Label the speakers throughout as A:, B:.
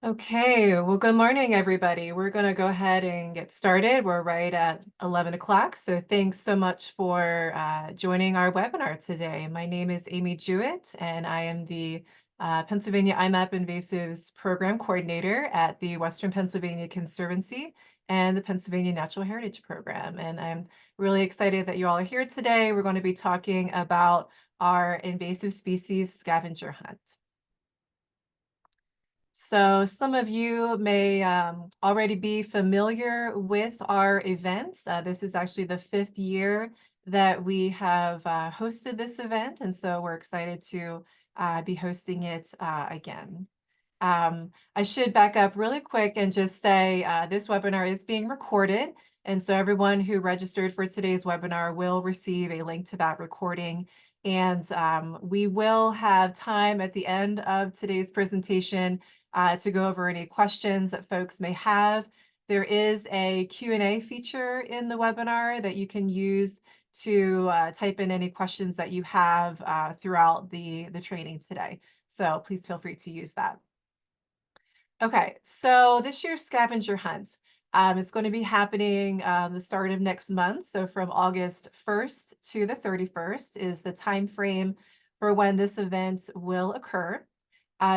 A: Okay, well, good morning, everybody. We're going to go ahead and get started. We're right at 11 o'clock. So thanks so much for joining our webinar today. My name is Amy Jewett, and I am the Pennsylvania IMAP Invasives Program Coordinator at the Western Pennsylvania Conservancy and the Pennsylvania Natural Heritage Program. And I'm really excited that you all are here today. We're going to be talking about our invasive species scavenger hunt. So some of you may already be familiar with our events. This is actually the fifth year that we have hosted this event, and so we're excited to be hosting it again. I should back up really quick and just say this webinar is being recorded, and so everyone who registered for today's webinar will receive a link to that recording. And we will have time at the end of today's presentation to go over any questions that folks may have. There is a Q&A feature in the webinar that you can use to type in any questions that you have throughout the training today. So please feel free to use that. Okay, so this year's scavenger hunt is going to be happening the start of next month. So from August 1st to the 31st is the time frame for when this event will occur.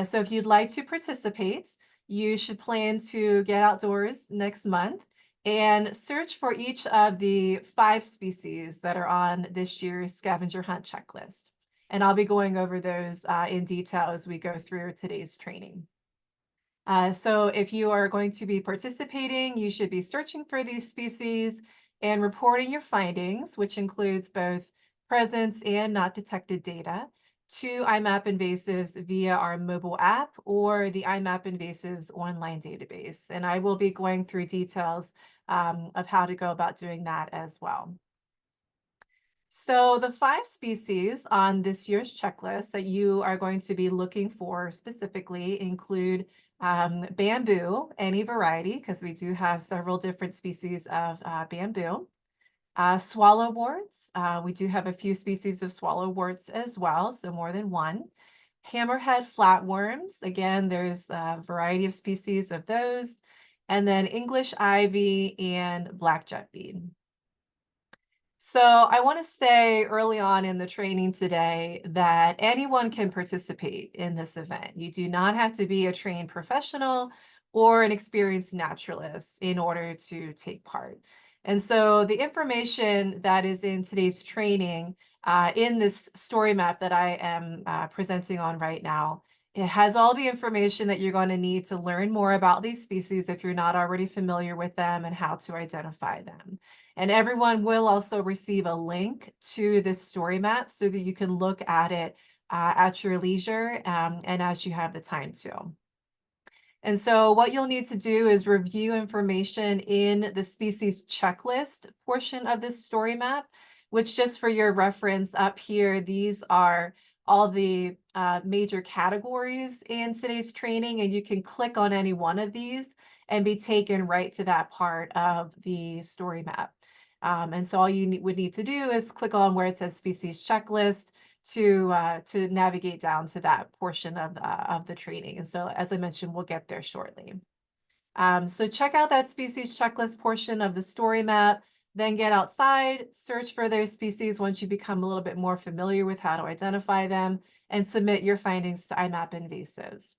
A: So if you'd like to participate, you should plan to get outdoors next month and search for each of the 5 species that are on this year's scavenger hunt checklist. And I'll be going over those in detail as we go through today's training. So if you are going to be participating, you should be searching for these species and reporting your findings, which includes both presence and not detected data, to IMAP Invasives via our mobile app or the IMAP Invasives online database. And I will be going through details of how to go about doing that as well. So the 5 species on this year's checklist that you are going to be looking for specifically include bamboo, any variety, because we do have several different species of bamboo. Swallow-worts, we do have a few species of swallow-worts as well, so more than one. Hammerhead flatworms, again, there's a variety of species of those. And then English ivy and black jetbead. So I want to say early on in the training today that anyone can participate in this event. You do not have to be a trained professional or an experienced naturalist in order to take part. And so the information that is in today's training in this story map that I am presenting on right now, it has all the information that you're going to need to learn more about these species if you're not already familiar with them and how to identify them. And everyone will also receive a link to this story map so that you can look at it at your leisure and as you have the time to. And so what you'll need to do is review information in the species checklist portion of this story map, which just for your reference up here, these are all the major categories in today's training, and you can click on any one of these and be taken right to that part of the story map. And so all you would need to do is click on where it says species checklist to navigate down to that portion of the training. And so, as I mentioned, we'll get there shortly. So check out that species checklist portion of the story map, then get outside, search for those species once you become a little bit more familiar with how to identify them, and submit your findings to IMAP Invasives.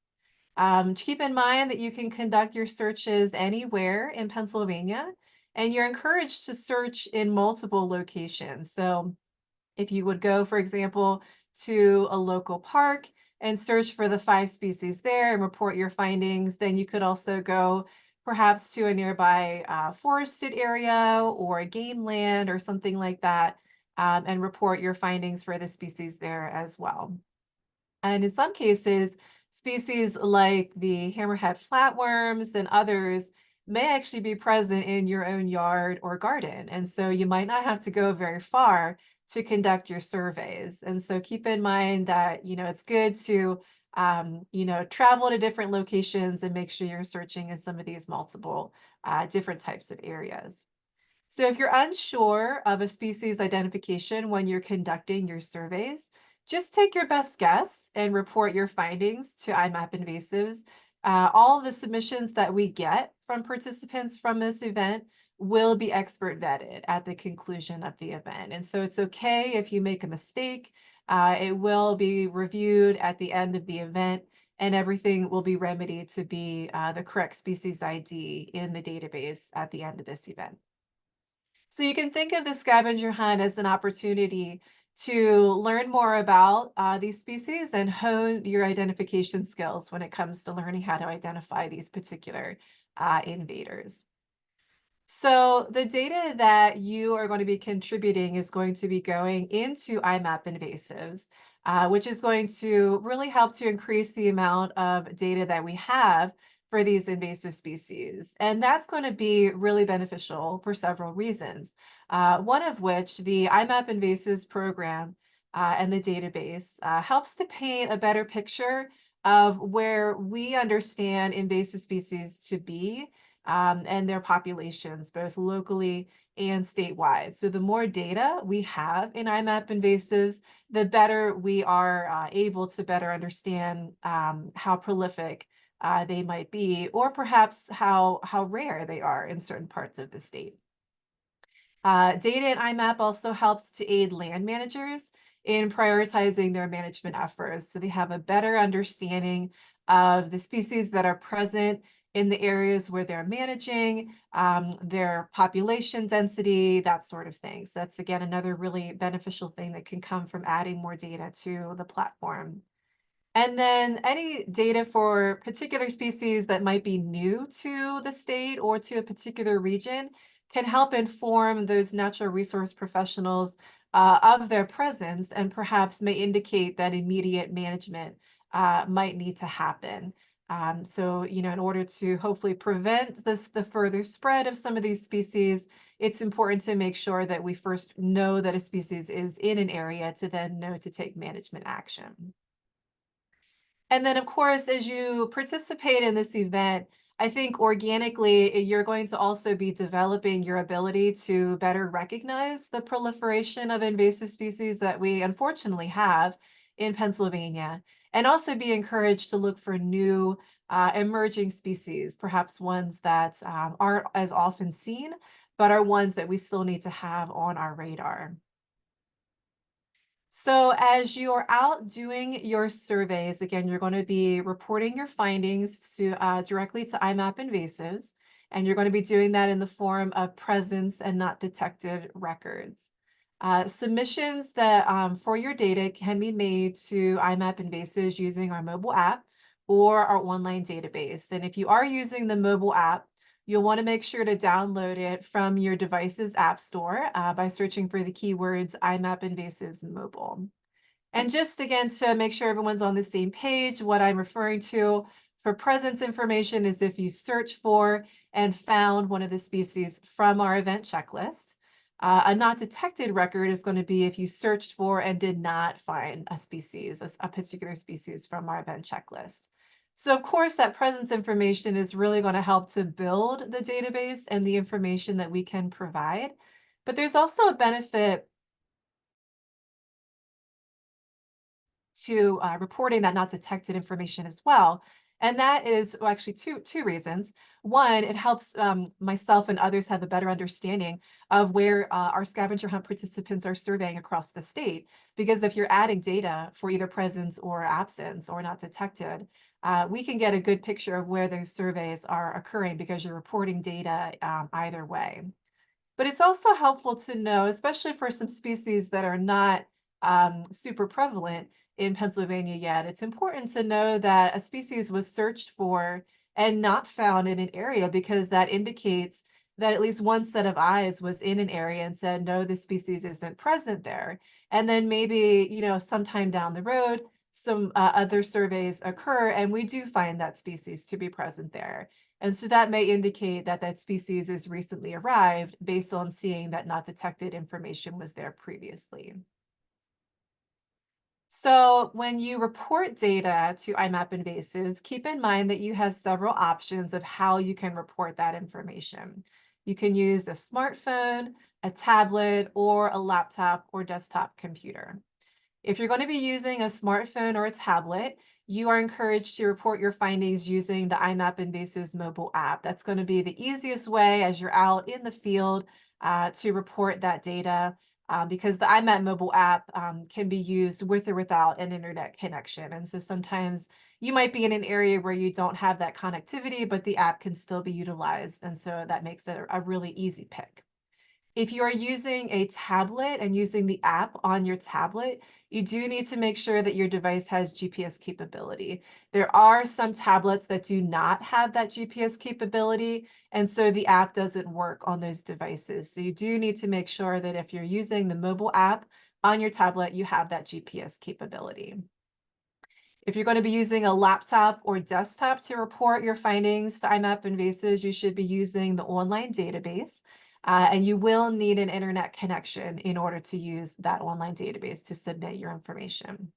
A: Keep in mind that you can conduct your searches anywhere in Pennsylvania, and you're encouraged to search in multiple locations. So if you would go, for example, to a local park and search for the 5 species there and report your findings, then you could also go perhaps to a nearby forested area or a game land or something like that and report your findings for the species there as well. And in some cases, species like the hammerhead flatworms and others may actually be present in your own yard or garden. And so you might not have to go very far to conduct your surveys. And so keep in mind that, it's good to, travel to different locations and make sure you're searching in some of these multiple different types of areas. So if you're unsure of a species identification when you're conducting your surveys, just take your best guess and report your findings to IMAP Invasives All the submissions that we get from participants from this event will be expert vetted at the conclusion of the event. And so it's okay if you make a mistake. It will be reviewed at the end of the event, and everything will be remedied to be the correct species ID in the database at the end of this event. So you can think of the scavenger hunt as an opportunity to learn more about these species and hone your identification skills when it comes to learning how to identify these particular invaders. So the data that you are going to be contributing is going to be going into IMAP invasives, which is going to really help to increase the amount of data that we have for these invasive species. And that's going to be really beneficial for several reasons. One of which, the IMAP invasives program and the database helps to paint a better picture of where we understand invasive species to be and their populations, both locally and statewide. So the more data we have in IMAP invasives, the better we are able to better understand how prolific they might be, or perhaps how rare they are in certain parts of the state. Data in IMAP also helps to aid land managers in prioritizing their management efforts. So they have a better understanding of the species that are present in the areas where they're managing, their population density, that sort of thing. So that's, again, another really beneficial thing that can come from adding more data to the platform. And then any data for particular species that might be new to the state or to a particular region can help inform those natural resource professionals of their presence and perhaps may indicate that immediate management might need to happen. So, in order to hopefully prevent the further spread of some of these species, it's important to make sure that we first know that a species is in an area to then know to take management action. And then, of course, as you participate in this event, I think organically you're going to also be developing your ability to better recognize the proliferation of invasive species that we unfortunately have in Pennsylvania, and also be encouraged to look for new emerging species, perhaps ones that aren't as often seen, but are ones that we still need to have on our radar. So as you're out doing your surveys, again, you're going to be reporting your findings to directly to IMAP invasives, and you're going to be doing that in the form of presence and not detected records. Submissions that for your data can be made to IMAP invasives using our mobile app or our online database. And if you are using the mobile app, you'll want to make sure to download it from your device's app store by searching for the keywords IMAP invasives mobile. And just again, to make sure everyone's on the same page, what I'm referring to for presence information is if you search for and found one of the species from our event checklist. A not detected record is going to be if you searched for and did not find a species, a particular species from our event checklist. So of course, that presence information is really going to help to build the database and the information that we can provide. But there's also a benefit to reporting that not detected information as well. And that is, well, actually two reasons. One, it helps myself and others have a better understanding of where our scavenger hunt participants are surveying across the state. Because if you're adding data for either presence or absence or not detected, we can get a good picture of where those surveys are occurring because you're reporting data either way. But it's also helpful to know, especially for some species that are not super prevalent in Pennsylvania yet, it's important to know that a species was searched for and not found in an area because that indicates that at least one set of eyes was in an area and said, no, this species isn't present there. And then maybe, sometime down the road, some other surveys occur and we do find that species to be present there. And so that may indicate that that species is recently arrived based on seeing that not detected information was there previously. So when you report data to IMAP invasives, keep in mind that you have several options of how you can report that information. You can use a smartphone, a tablet, or a laptop or desktop computer. If you're going to be using a smartphone or a tablet, you are encouraged to report your findings using the IMAP Invasives mobile app. That's going to be the easiest way as you're out in the field to report that data because the IMAP mobile app can be used with or without an internet connection. And so sometimes you might be in an area where you don't have that connectivity, but the app can still be utilized. And so that makes it a really easy pick. If you are using a tablet and using the app on your tablet, you do need to make sure that your device has GPS capability. There are some tablets that do not have that GPS capability, and so the app doesn't work on those devices. So you do need to make sure that if you're using the mobile app on your tablet, you have that GPS capability. If you're going to be using a laptop or desktop to report your findings to IMAP Invasives, you should be using the online database. And you will need an internet connection in order to use that online database to submit your information.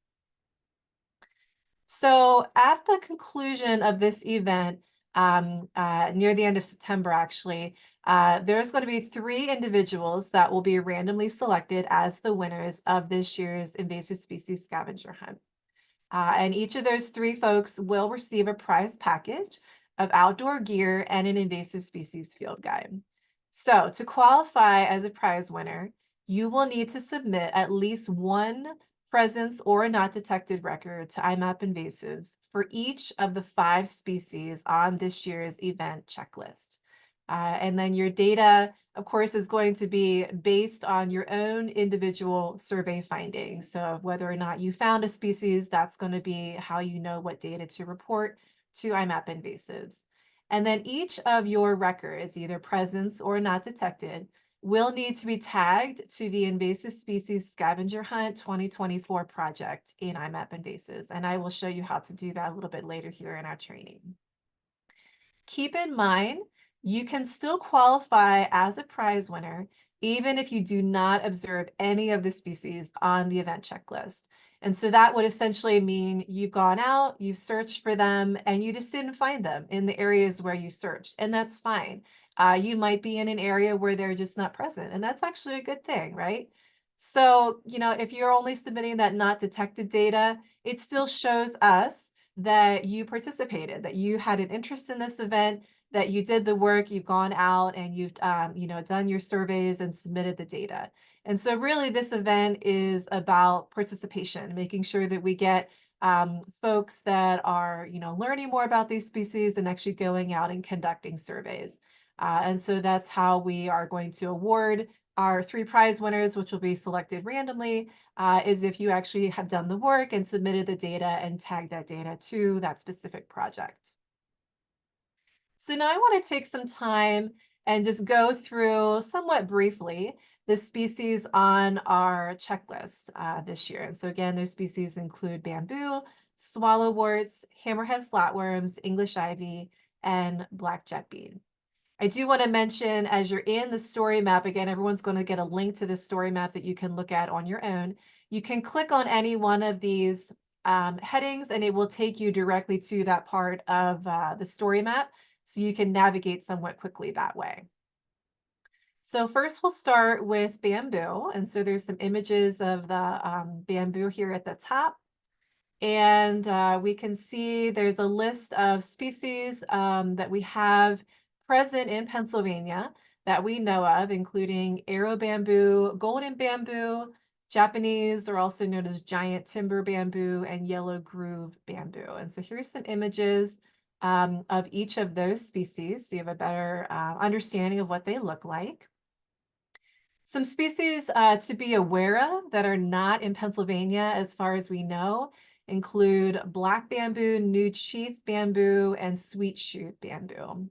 A: So at the conclusion of this event, near the end of September, actually, there's going to be 3 individuals that will be randomly selected as the winners of this year's Invasive Species Scavenger Hunt. And each of those 3 folks will receive a prize package of outdoor gear and an invasive species field guide. So to qualify as a prize winner, you will need to submit at least 1 presence or a not detected record to IMAP Invasives for each of the 5 species on this year's event checklist. And then your data, of course, is going to be based on your own individual survey findings. So whether or not you found a species, that's going to be how you know what data to report to IMAP Invasives. And then each of your records, either presence or not detected, will need to be tagged to the Invasive Species Scavenger Hunt 2024 project in IMAP Invasives. And I will show you how to do that a little bit later here in our training. Keep in mind, you can still qualify as a prize winner even if you do not observe any of the species on the event checklist. And so that would essentially mean you've gone out, you've searched for them, and you just didn't find them in the areas where you searched, and that's fine. You might be in an area where they're just not present, and that's actually a good thing, right? So, if you're only submitting that not detected data, it still shows us that you participated, that you had an interest in this event, that you did the work, you've gone out and you've done your surveys and submitted the data. And so really this event is about participation, making sure that we get folks that are learning more about these species and actually going out and conducting surveys. And so that's how we are going to award our 3 prize winners, which will be selected randomly, is if you actually have done the work and submitted the data and tagged that data to that specific project. So now I want to take some time and just go through somewhat briefly the species on our checklist this year. And so again, those species include bamboo, swallow-worts, hammerhead flatworms, English ivy, and black jetbead. I do want to mention as you're in the story map, again, everyone's going to get a link to this story map that you can look at on your own. You can click on any one of these headings and it will take you directly to that part of the story map. So you can navigate somewhat quickly that way. So first we'll start with bamboo. And so there's some images of the bamboo here at the top. And we can see there's a list of species that we have present in Pennsylvania that we know of, including arrow bamboo, golden bamboo, Japanese, or also known as giant timber bamboo, and yellow groove bamboo. And so here's some images of each of those species, so you have a better understanding of what they look like. Some species to be aware of that are not in Pennsylvania, as far as we know, include black bamboo, nude sheath bamboo, and sweet shoot bamboo.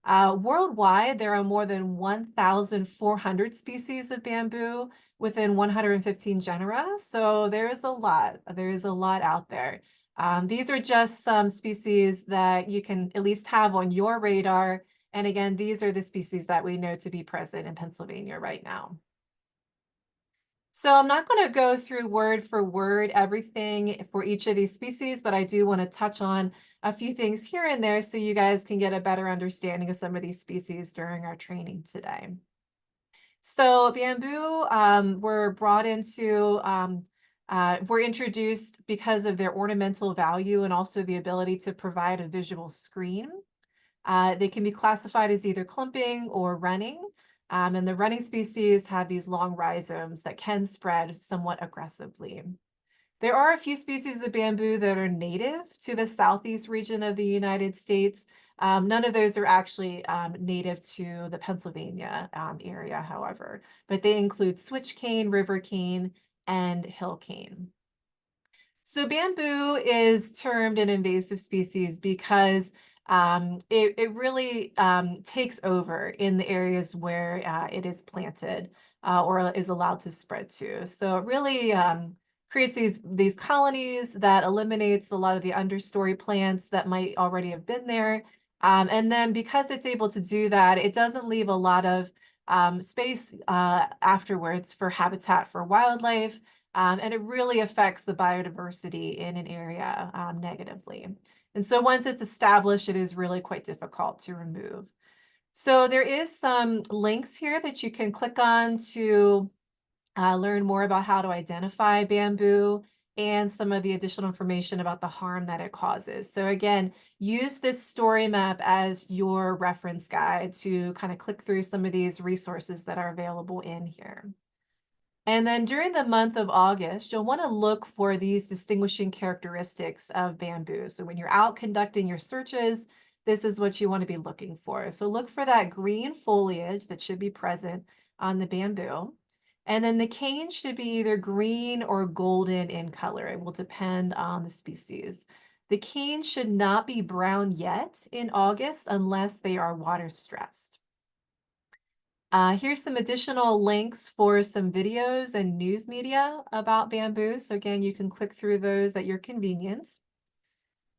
A: Worldwide, there are more than 1,400 species of bamboo within 115 genera. So there is a lot. There is a lot out there. These are just some species that you can at least have on your radar. And again, these are the species that we know to be present in Pennsylvania right now. So I'm not going to go through word for word everything for each of these species, but I do want to touch on a few things here and there so you guys can get a better understanding of some of these species during our training today. So bamboo were brought into Were introduced because of their ornamental value and also the ability to provide a visual screen. They can be classified as either clumping or running. And the running species have these long rhizomes that can spread somewhat aggressively. There are a few species of bamboo that are native to the southeast region of the United States. None of those are actually native to the Pennsylvania area, however, but they include switch cane, river cane, and hill cane. So bamboo is termed an invasive species because it really takes over in the areas where it is planted or is allowed to spread to. So it really creates these colonies that eliminates a lot of the understory plants that might already have been there. And then because it's able to do that, it doesn't leave a lot of space afterwards for habitat for wildlife. And it really affects the biodiversity in an area negatively. And so once it's established, it is really quite difficult to remove. So there is some links here that you can click on to learn more about how to identify bamboo and some of the additional information about the harm that it causes. So again, use this story map as your reference guide to kind of click through some of these resources that are available in here. And then during the month of August, you'll want to look for these distinguishing characteristics of bamboo. So when you're out conducting your searches, this is what you want to be looking for. So look for that green foliage that should be present on the bamboo. And then the cane should be either green or golden in color. It will depend on the species. The cane should not be brown yet in August unless they are water stressed. Here's some additional links for some videos and news media about bamboo. So again, you can click through those at your convenience.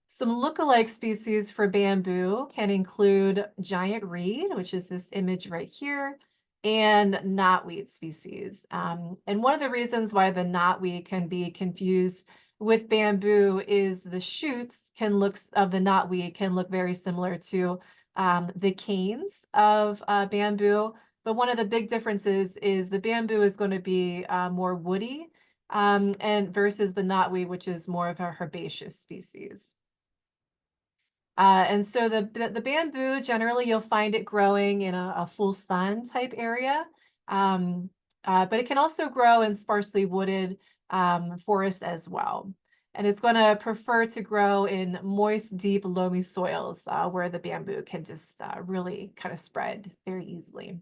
A: Some lookalike species for bamboo can include giant reed, which is this image right here, and knotweed species. And one of the reasons why the knotweed can be confused with bamboo is the shoots of the knotweed can look very similar to the canes of bamboo. But one of the big differences is the bamboo is going to be more woody and versus the knotweed, which is more of a herbaceous species. And so the bamboo, generally you'll find it growing in a full sun type area, but it can also grow in sparsely wooded forest as well. And it's going to prefer to grow in moist, deep, loamy soils where the bamboo can just really kind of spread very easily.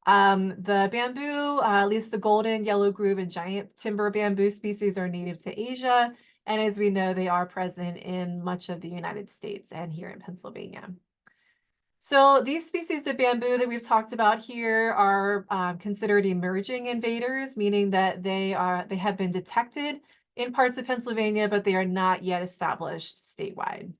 A: The bamboo, at least the golden, yellow groove, and giant timber bamboo species are native to Asia. And as we know, they are present in much of the United States and here in Pennsylvania. So these species of bamboo that we've talked about here are considered emerging invaders, meaning that they have been detected in parts of Pennsylvania, but they are not yet established statewide.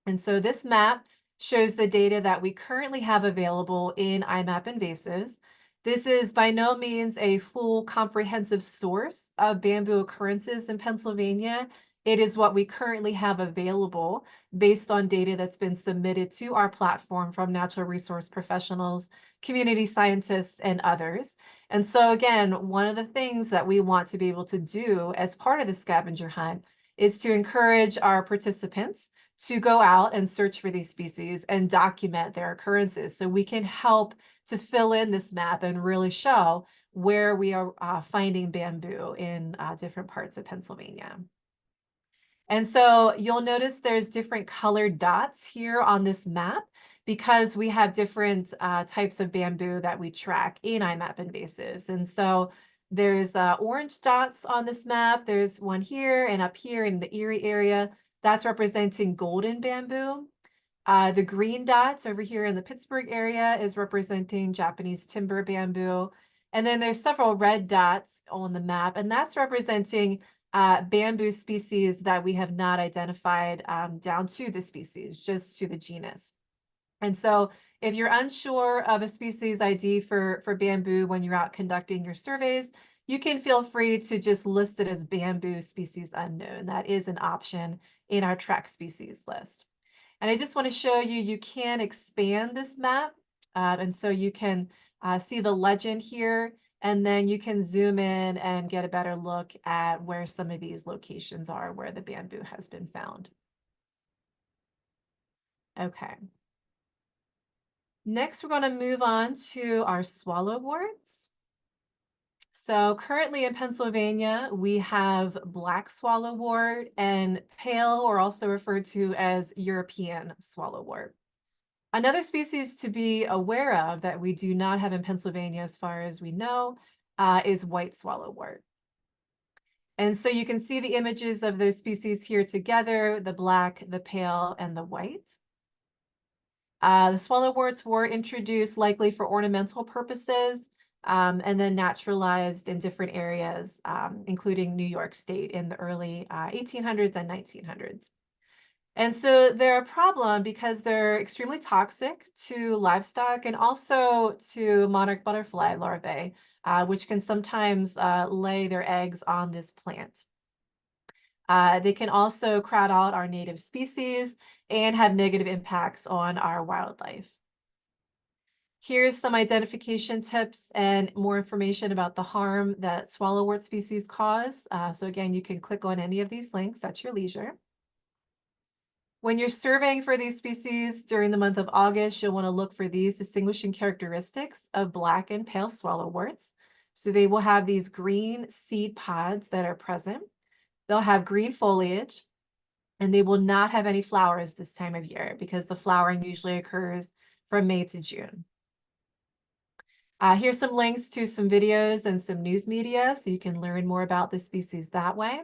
A: And so this map shows the data that we currently have available in IMAP Invasives. This is by no means a full comprehensive source of bamboo occurrences in Pennsylvania. It is what we currently have available based on data that's been submitted to our platform from natural resource professionals, community scientists, and others. And so again, one of the things that we want to be able to do as part of the scavenger hunt is to encourage our participants to go out and search for these species and document their occurrences so we can help to fill in this map and really show where we are finding bamboo in different parts of Pennsylvania. And so you'll notice there's different colored dots here on this map because we have different types of bamboo that we track in IMAP invasives. And so there's orange dots on this map. There's one here and up here in the Erie area. That's representing golden bamboo. The green dots over here in the Pittsburgh area is representing Japanese timber bamboo. And then there's several red dots on the map, and that's representing bamboo species that we have not identified down to the species, just to the genus. And so if you're unsure of a species ID for bamboo when you're out conducting your surveys, you can feel free to just list it as bamboo species unknown. That is an option in our track species list. And I just want to show you, you can expand this map. And so you can see the legend here. and then you can zoom in and get a better look at where some of these locations are where the bamboo has been found. Okay. Next, we're going to move on to our swallow-worts. So currently in Pennsylvania, we have black swallow-wort and pale, or also referred to as European swallow-wort. Another species to be aware of that we do not have in Pennsylvania, as far as we know, is white swallow-wort. And so you can see the images of those species here together, the black, the pale, and the white. The swallow-worts were introduced likely for ornamental purposes, and then naturalized in different areas, including New York State in the early 1800s and 1900s. And so they're a problem because they're extremely toxic to livestock and also to monarch butterfly larvae, which can sometimes lay their eggs on this plant. They can also crowd out our native species and have negative impacts on our wildlife. Here's some identification tips and more information about the harm that swallow-wort species cause. So again, you can click on any of these links at your leisure. When you're surveying for these species during the month of August, you'll want to look for these distinguishing characteristics of black and pale swallow-worts. So they will have these green seed pods that are present. They'll have green foliage, and they will not have any flowers this time of year because the flowering usually occurs from May to June. Here's some links to some videos and some news media so you can learn more about the species that way.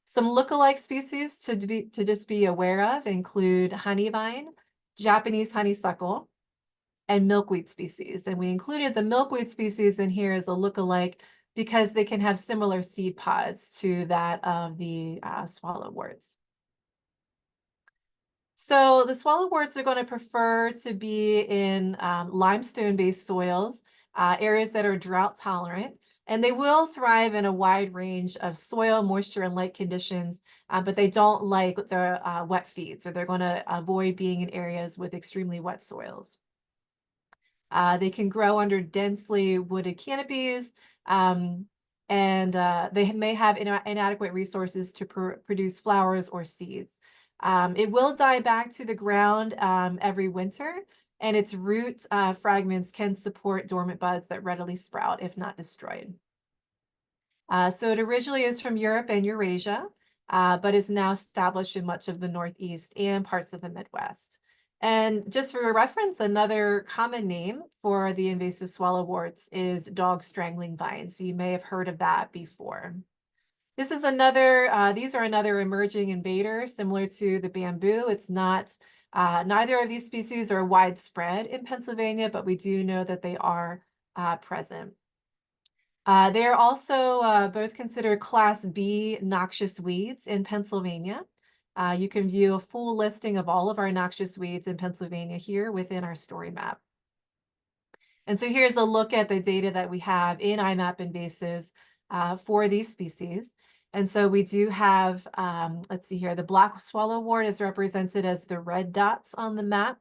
A: Some lookalike species to just be aware of include honeyvine, Japanese honeysuckle, and milkweed species. And we included the milkweed species in here as a lookalike because they can have similar seed pods to that of the swallow-worts. So the swallow-worts are going to prefer to be in limestone-based soils, areas that are drought tolerant, and they will thrive in a wide range of soil, moisture, and light conditions, but they don't like the wet feed, so they're going to avoid being in areas with extremely wet soils. They can grow under densely wooded canopies, and they may have inadequate resources to produce flowers or seeds. It will die back to the ground every winter, and its root fragments can support dormant buds that readily sprout if not destroyed. So it originally is from Europe and Eurasia, but is now established in much of the Northeast and parts of the Midwest. And just for reference, another common name for the invasive swallow-worts is dog strangling vine. So you may have heard of that before. This is another, these are another emerging invader similar to the bamboo. It's not, neither of these species are widespread in Pennsylvania, but we do know that they are present. They are also both considered Class B noxious weeds in Pennsylvania. You can view a full listing of all of our noxious weeds in Pennsylvania here within our story map. And so here's a look at the data that we have in IMAP invasives for these species. And so we do have, let's see here, the black swallow-wort is represented as the red dots on the map.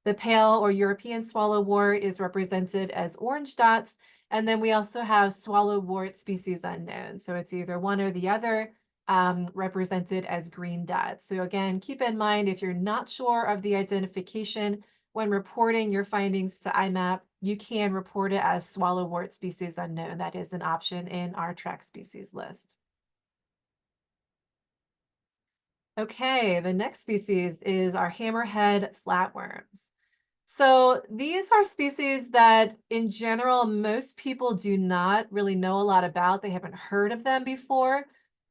A: The pale or European swallow-wort is represented as orange dots. And then we also have swallow-wort species unknown. So it's either one or the other, represented as green dots. So again, keep in mind, if you're not sure of the identification when reporting your findings to IMAP, you can report it as swallow-wort species unknown. That is an option in our track species list. Okay, the next species is our hammerhead flatworms. So these are species that in general, most people do not really know a lot about. They haven't heard of them before.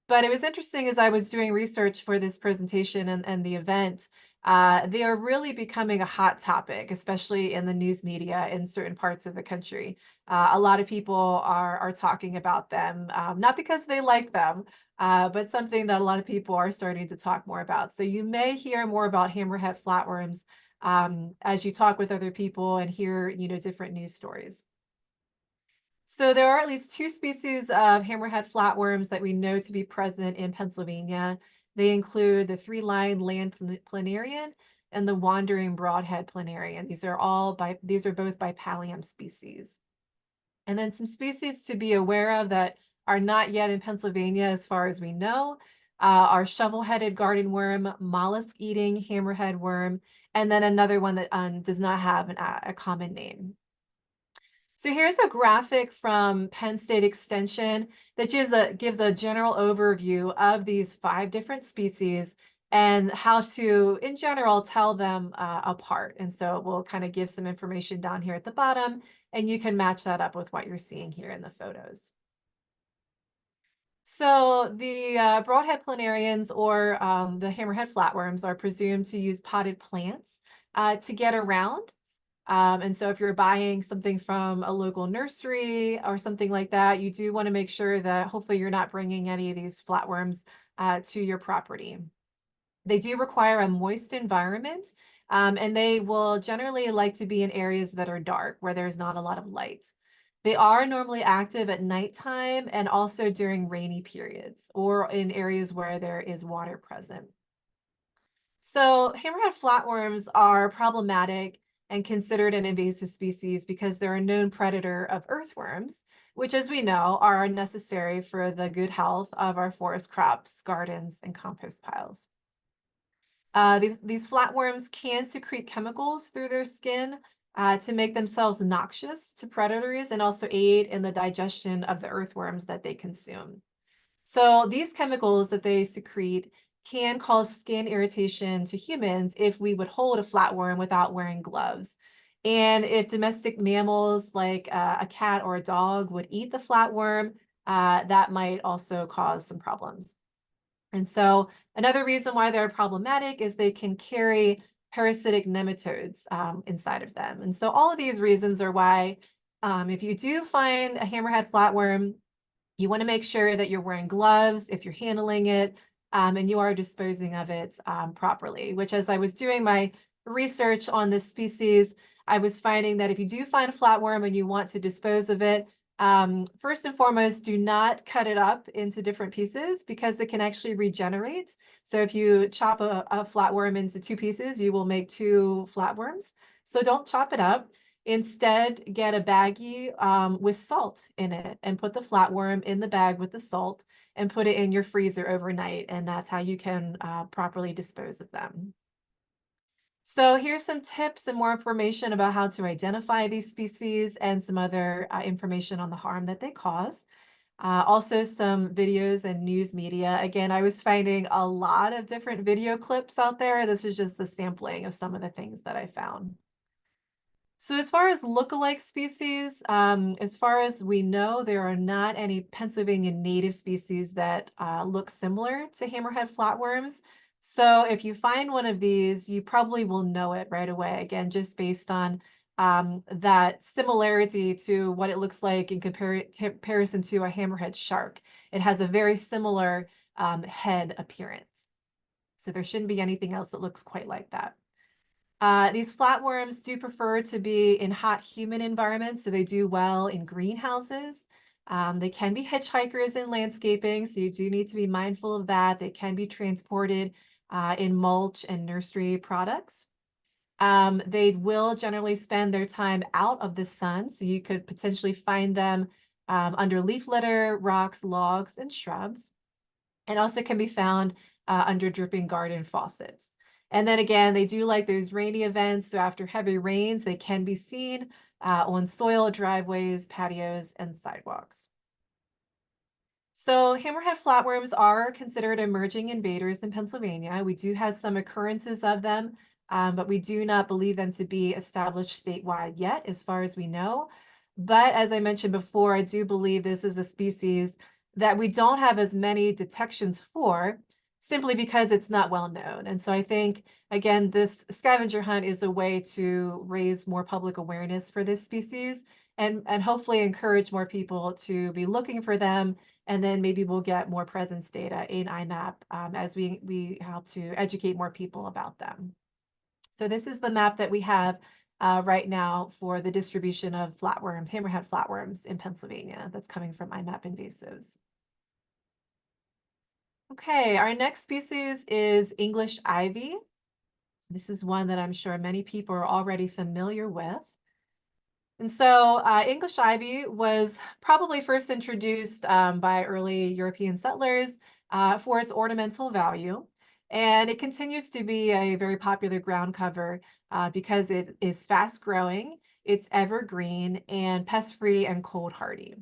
A: But it was interesting as I was doing research for this presentation and the event, they are really becoming a hot topic, especially in the news media in certain parts of the country. A lot of people are talking about them, not because they like them, but something that a lot of people are starting to talk more about. So you may hear more about hammerhead flatworms as you talk with other people and hear, different news stories. So there are at least two species of hammerhead flatworms that we know to be present in Pennsylvania. They include the three-lined land planarian and the wandering broadhead planarian. These are both bipallium species. And then some species to be aware of that are not yet in Pennsylvania as far as we know are shovel-headed garden worm, mollusk-eating hammerhead worm, and then another one that does not have a common name. So here's a graphic from Penn State Extension that gives a general overview of these 5 different species and how to, in general, tell them apart. And so we'll kind of give some information down here at the bottom, and you can match that up with what you're seeing here in the photos. So the broadhead planarians or the hammerhead flatworms are presumed to use potted plants to get around. And so if you're buying something from a local nursery or something like that, you do want to make sure that hopefully you're not bringing any of these flatworms to your property. They do require a moist environment, and they will generally like to be in areas that are dark, where there's not a lot of light. They are normally active at nighttime and also during rainy periods or in areas where there is water present. So hammerhead flatworms are problematic and considered an invasive species because they're a known predator of earthworms, which, as we know, are necessary for the good health of our forest crops, gardens, and compost piles. These flatworms can secrete chemicals through their skin to make themselves noxious to predators and also aid in the digestion of the earthworms that they consume. So these chemicals that they secrete can cause skin irritation to humans if we would hold a flatworm without wearing gloves. And if domestic mammals like a cat or a dog would eat the flatworm, that might also cause some problems. And so another reason why they're problematic is they can carry parasitic nematodes inside of them. And so all of these reasons are why if you do find a hammerhead flatworm, you want to make sure that you're wearing gloves if you're handling it and you are disposing of it properly, which as I was doing my research on this species, I was finding that if you do find a flatworm and you want to dispose of it, first and foremost, do not cut it up into different pieces because it can actually regenerate. So if you chop a flatworm into 2 pieces, you will make 2 flatworms. So don't chop it up. Instead, get a baggie with salt in it and put the flatworm in the bag with the salt and put it in your freezer overnight. And that's how you can properly dispose of them. So here's some tips and more information about how to identify these species and some other information on the harm that they cause. Also some videos and news media. Again, I was finding a lot of different video clips out there. This is just a sampling of some of the things that I found. So as far as lookalike species, as far as we know, there are not any Pennsylvania native species that look similar to hammerhead flatworms. So if you find one of these, you probably will know it right away, again, just based on that similarity to what it looks like in comparison to a hammerhead shark. It has a very similar head appearance. So there shouldn't be anything else that looks quite like that. These flatworms do prefer to be in hot, humid environments, so they do well in greenhouses. They can be hitchhikers in landscaping, so you do need to be mindful of that. They can be transported in mulch and nursery products. They will generally spend their time out of the sun, so you could potentially find them under leaf litter, rocks, logs, and shrubs, and also can be found under dripping garden faucets. And then again, they do like those rainy events. So after heavy rains, they can be seen on soil, driveways, patios, and sidewalks. So hammerhead flatworms are considered emerging invaders in Pennsylvania. We do have some occurrences of them, but we do not believe them to be established statewide yet, as far as we know. But as I mentioned before, I do believe this is a species that we don't have as many detections for simply because it's not well known. And so I think, again, this scavenger hunt is a way to raise more public awareness for this species and hopefully encourage more people to be looking for them. And then maybe we'll get more presence data in IMAP as we help to educate more people about them. So this is the map that we have right now for the distribution of flatworms, hammerhead flatworms in Pennsylvania that's coming from IMAP invasives. Okay, our next species is English ivy. This is one that I'm sure many people are already familiar with. And so English ivy was probably first introduced by early European settlers for its ornamental value. And it continues to be a very popular ground cover because it is fast growing, it's evergreen, and pest free and cold hardy.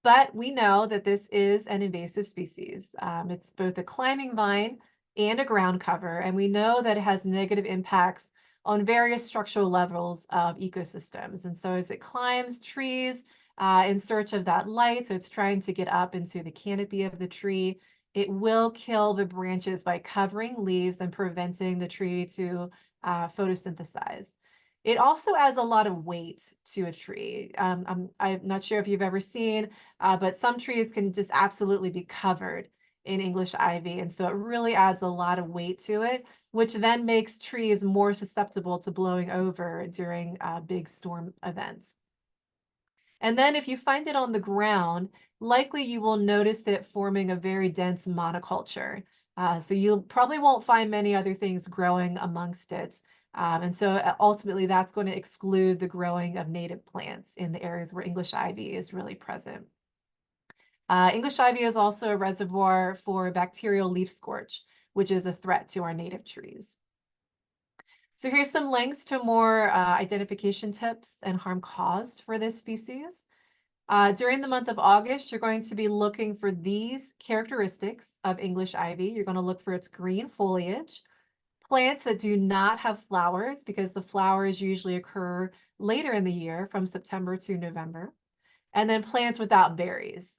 A: But we know that this is an invasive species. It's both a climbing vine and a ground cover, and we know that it has negative impacts on various structural levels of ecosystems. And so as it climbs trees in search of that light, so it's trying to get up into the canopy of the tree, it will kill the branches by covering leaves and preventing the tree to photosynthesize. It also adds a lot of weight to a tree. I'm not sure if you've ever seen but some trees can just absolutely be covered in English ivy. And so it really adds a lot of weight to it, which then makes trees more susceptible to blowing over during big storm events. And then if you find it on the ground, likely you will notice it forming a very dense monoculture. So you probably won't find many other things growing amongst it. And so ultimately that's going to exclude the growing of native plants in the areas where English ivy is really present. English ivy is also a reservoir for bacterial leaf scorch, which is a threat to our native trees. So here's some links to more identification tips and harm caused for this species. During the month of August, you're going to be looking for these characteristics of English ivy. You're going to look for its green foliage, plants that do not have flowers because the flowers usually occur later in the year from September to November. And then plants without berries.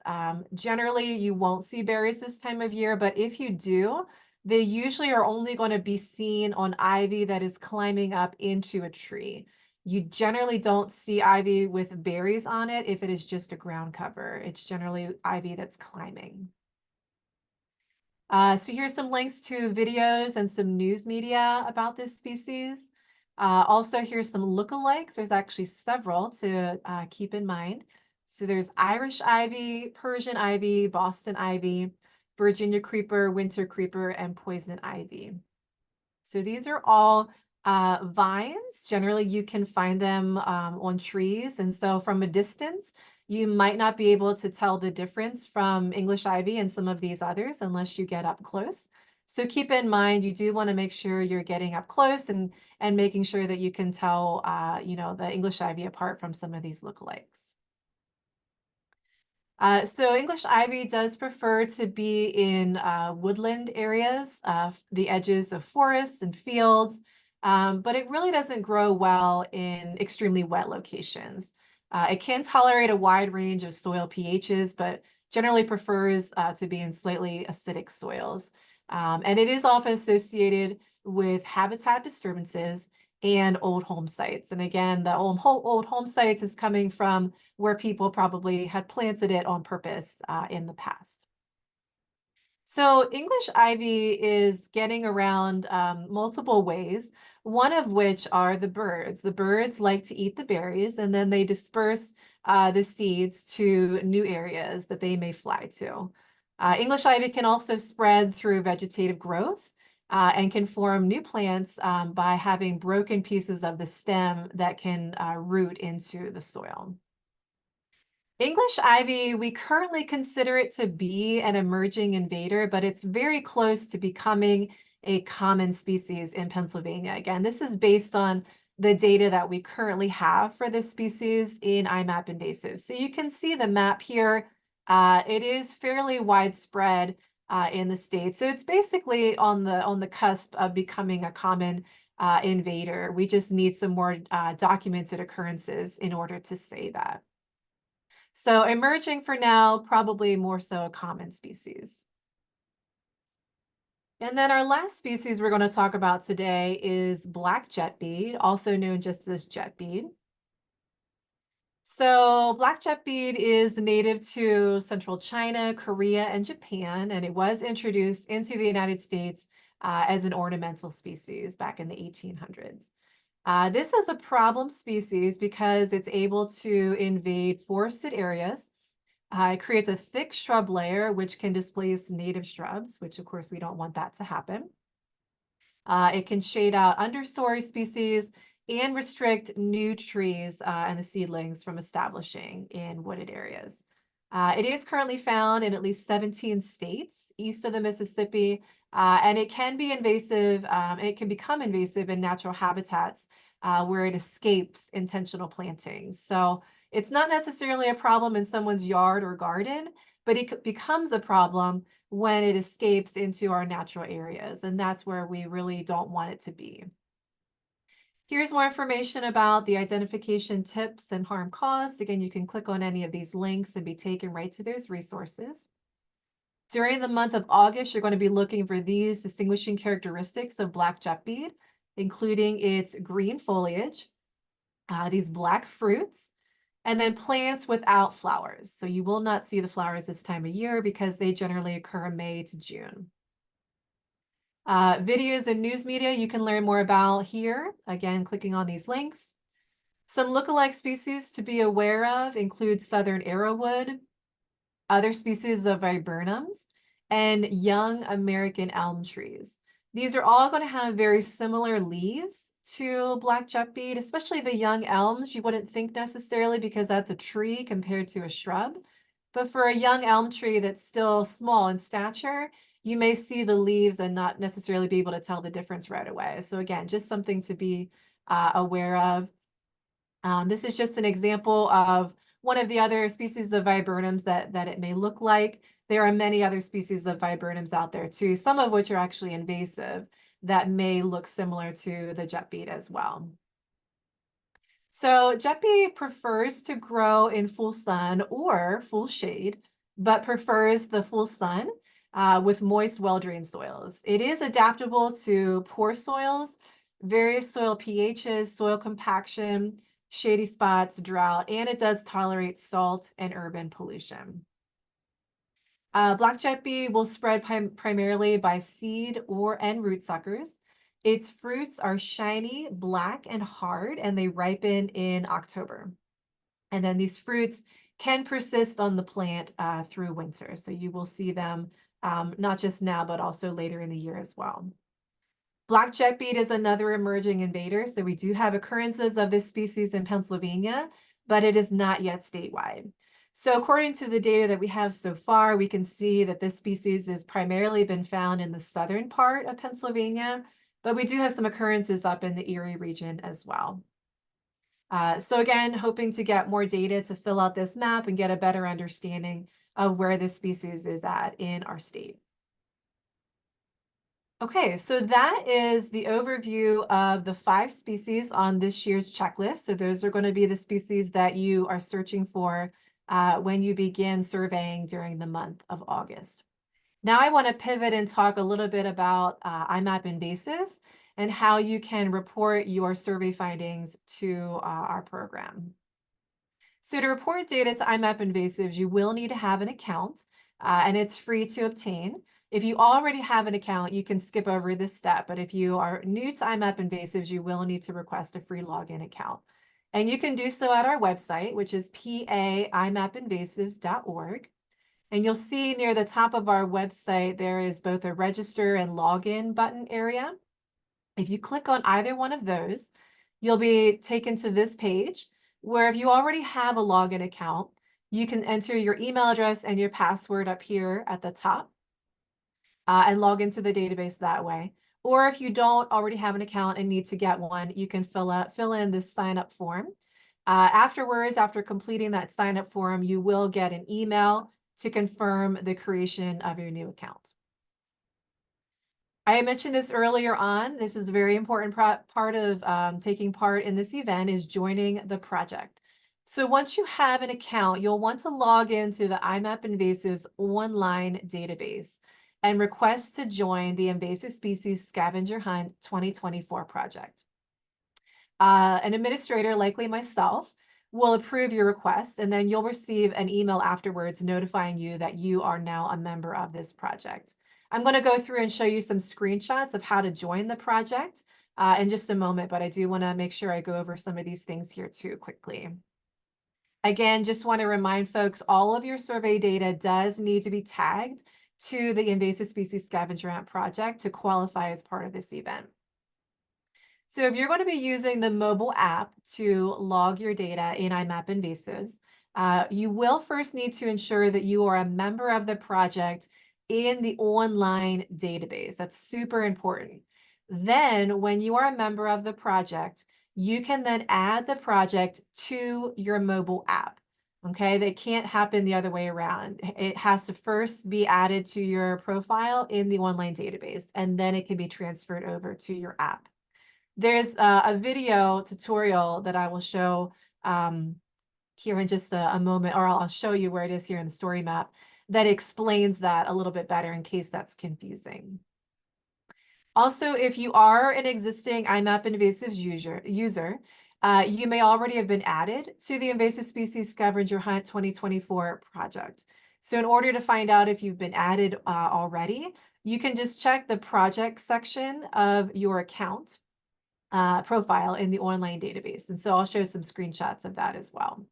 A: Generally, you won't see berries this time of year, but if you do, they usually are only going to be seen on ivy that is climbing up into a tree. You generally don't see ivy with berries on it if it is just a ground cover. It's generally ivy that's climbing. So here's some links to videos and some news media about this species. Also, here's some lookalikes. There's actually several to keep in mind. So there's Irish ivy, Persian ivy, Boston ivy, Virginia creeper, winter creeper, and poison ivy. So these are all vines. Generally, you can find them on trees. And so from a distance, you might not be able to tell the difference from English ivy and some of these others unless you get up close. So keep in mind, you do want to make sure you're getting up close and making sure that you can tell, the English ivy apart from some of these lookalikes. So English ivy does prefer to be in woodland areas, the edges of forests and fields, but it really doesn't grow well in extremely wet locations. It can tolerate a wide range of soil pHs, but generally prefers to be in slightly acidic soils. And it is often associated with habitat disturbances and old home sites. And again, the old home sites is coming from where people probably had planted it on purpose in the past. So English ivy is getting around multiple ways, one of which are the birds. The birds like to eat the berries and then they disperse the seeds to new areas that they may fly to. English ivy can also spread through vegetative growth and can form new plants by having broken pieces of the stem that can root into the soil. English ivy, we currently consider it to be an emerging invader, but it's very close to becoming a common species in Pennsylvania. Again, this is based on the data that we currently have for this species in IMAP invasive. So you can see the map here. It is fairly widespread in the state. So it's basically on the cusp of becoming a common invader. We just need some more documented occurrences in order to say that. So emerging for now, probably more so a common species. And then our last species we're going to talk about today is black jetbead, also known just as jetbead. So black jetbead is native to central China, Korea, and Japan, and it was introduced into the United States as an ornamental species back in the 1800s. This is a problem species because it's able to invade forested areas. It creates a thick shrub layer, which can displace native shrubs, which of course we don't want that to happen. It can shade out understory species and restrict new trees and the seedlings from establishing in wooded areas. It is currently found in at least 17 states east of the Mississippi, and it can be invasive. It can become invasive in natural habitats where it escapes intentional plantings. So it's not necessarily a problem in someone's yard or garden, but it becomes a problem when it escapes into our natural areas, and that's where we really don't want it to be. Here's more information about the identification tips and harm caused. Again, you can click on any of these links and be taken right to those resources. During the month of August, you're going to be looking for these distinguishing characteristics of black jetbead, including its green foliage, these black fruits, and then plants without flowers. So you will not see the flowers this time of year because they generally occur May to June. Videos and news media you can learn more about here, again, clicking on these links. Some lookalike species to be aware of include southern arrowwood, other species of viburnums, and young American elm trees. These are all going to have very similar leaves to black jetbead, especially the young elms. You wouldn't think necessarily because that's a tree compared to a shrub. But for a young elm tree that's still small in stature, you may see the leaves and not necessarily be able to tell the difference right away. So again, just something to be aware of. This is just an example of one of the other species of viburnums that it may look like. There are many other species of viburnums out there too, some of which are actually invasive that may look similar to the jetbead as well. So jetbead prefers to grow in full sun or full shade, but prefers the full sun with moist, well-drained soils. It is adaptable to poor soils, various soil pHs, soil compaction, shady spots, drought, and it does tolerate salt and urban pollution. Black jetbead will spread primarily by seed and root suckers. Its fruits are shiny, black, and hard, and they ripen in October. And then these fruits can persist on the plant through winter. So you will see them not just now, but also later in the year as well. Black jetbead is another emerging invader. So we do have occurrences of this species in Pennsylvania, but it is not yet statewide. So according to the data that we have so far, we can see that this species has primarily been found in the southern part of Pennsylvania, but we do have some occurrences up in the Erie region as well. So again, hoping to get more data to fill out this map and get a better understanding of where this species is at in our state. Okay, so that is the overview of the 5 species on this year's checklist. So those are going to be the species that you are searching for when you begin surveying during the month of August. Now I want to pivot and talk a little bit about IMAP invasives and how you can report your survey findings to our program. So to report data to IMAP invasives, you will need to have an account and it's free to obtain. If you already have an account, you can skip over this step, but if you are new to IMAP invasives, you will need to request a free login account. And you can do so at our website, which is paimapinvasives.org. And you'll see near the top of our website, there is both a register and login button area. If you click on either one of those, you'll be taken to this page where if you already have a login account, you can enter your email address and your password up here at the top and log into the database that way. Or if you don't already have an account and need to get one, you can fill in this sign up form. Afterwards, after completing that sign up form, you will get an email to confirm the creation of your new account. I mentioned this earlier on. This is a very important part of taking part in this event is joining the project. So once you have an account, you'll want to log into the IMAP Invasives online database and request to join the Invasive Species Scavenger Hunt 2024 project. An administrator, likely myself, will approve your request, and then you'll receive an email afterwards notifying you that you are now a member of this project. I'm going to go through and show you some screenshots of how to join the project in just a moment, but I do want to make sure I go over some of these things here too quickly. Again, just want to remind folks, all of your survey data does need to be tagged to the Invasive Species Scavenger Hunt project to qualify as part of this event. So if you're going to be using the mobile app to log your data in IMAP Invasives, you will first need to ensure that you are a member of the project in the online database. That's super important. Then, when you are a member of the project, you can then add the project to your mobile app. Okay, that can't happen the other way around. It has to first be added to your profile in the online database, and then it can be transferred over to your app. There's a video tutorial that I will show here in just a moment, or I'll show you where it is here in the story map that explains that a little bit better in case that's confusing. Also, if you are an existing IMAP Invasives user, you may already have been added to the Invasive Species Scavenger Hunt 2024 project. So in order to find out if you've been added already, you can just check the project section of your account profile in the online database. And so I'll show some screenshots of that as well.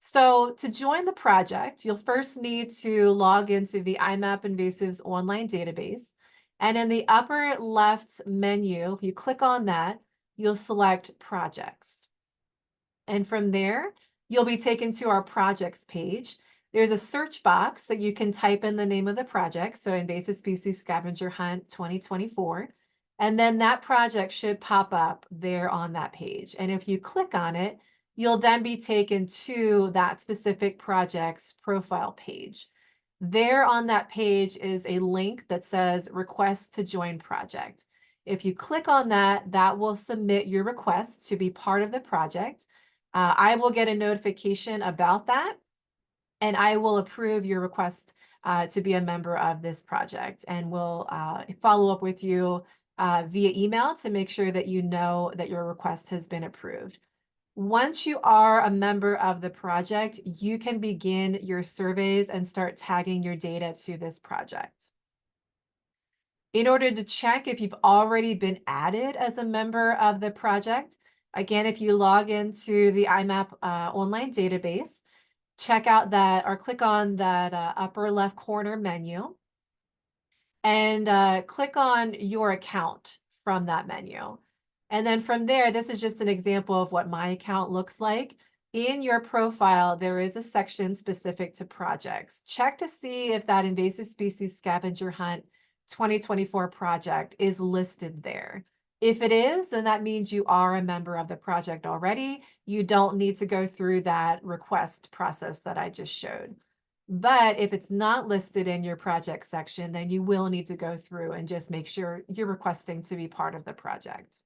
A: So to join the project, you'll first need to log into the IMAP Invasives online database. And in the upper left menu, if you click on that, you'll select projects. And from there, you'll be taken to our projects page. There's a search box that you can type in the name of the project. So Invasive Species Scavenger Hunt 2024. And then that project should pop up there on that page. And if you click on it, you'll then be taken to that specific project's profile page. There on that page is a link that says request to join project. If you click on that, that will submit your request to be part of the project. I will get a notification about that, and I will approve your request to be a member of this project, and we'll follow up with you via email to make sure that you know that your request has been approved. Once you are a member of the project, you can begin your surveys and start tagging your data to this project. In order to check if you've already been added as a member of the project, again, if you log into the IMAP online database, check out that or click on that upper left corner menu and click on your account from that menu. And then from there, this is just an example of what my account looks like. In your profile, there is a section specific to projects. Check to see if that Invasive Species Scavenger Hunt 2024 project is listed there. If it is, then that means you are a member of the project already. You don't need to go through that request process that I just showed. But if it's not listed in your project section, then you will need to go through and just make sure you're requesting to be part of the project.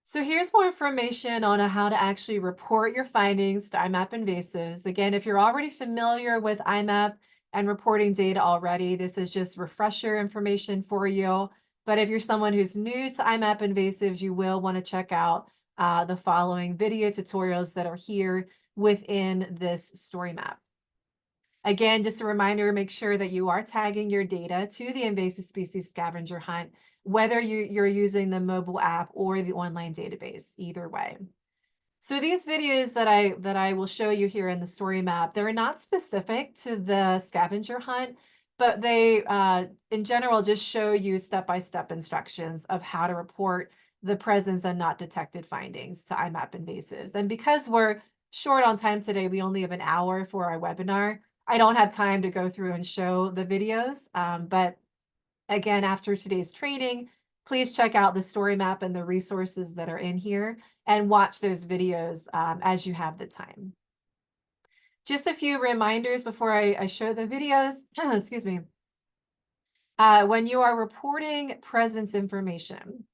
A: So here's more information on how to actually report your findings to IMAP Invasives. Again, if you're already familiar with IMAP and reporting data already, this is just refresher information for you. But if you're someone who's new to IMAP Invasives, you will want to check out the following video tutorials that are here within this story map. Again, just a reminder, make sure that you are tagging your data to the Invasive Species Scavenger Hunt, whether you're using the mobile app or the online database, either way. So these videos that I will show you here in the story map, they're not specific to the scavenger hunt, but they in general just show you step-by-step instructions of how to report the presence and not detected findings to IMAP invasives. And because we're short on time today, we only have an hour for our webinar. I don't have time to go through and show the videos, but again, after today's training, please check out the story map and the resources that are in here and watch those videos as you have the time. Just a few reminders before I show the videos. Excuse me. When you are reporting presence information,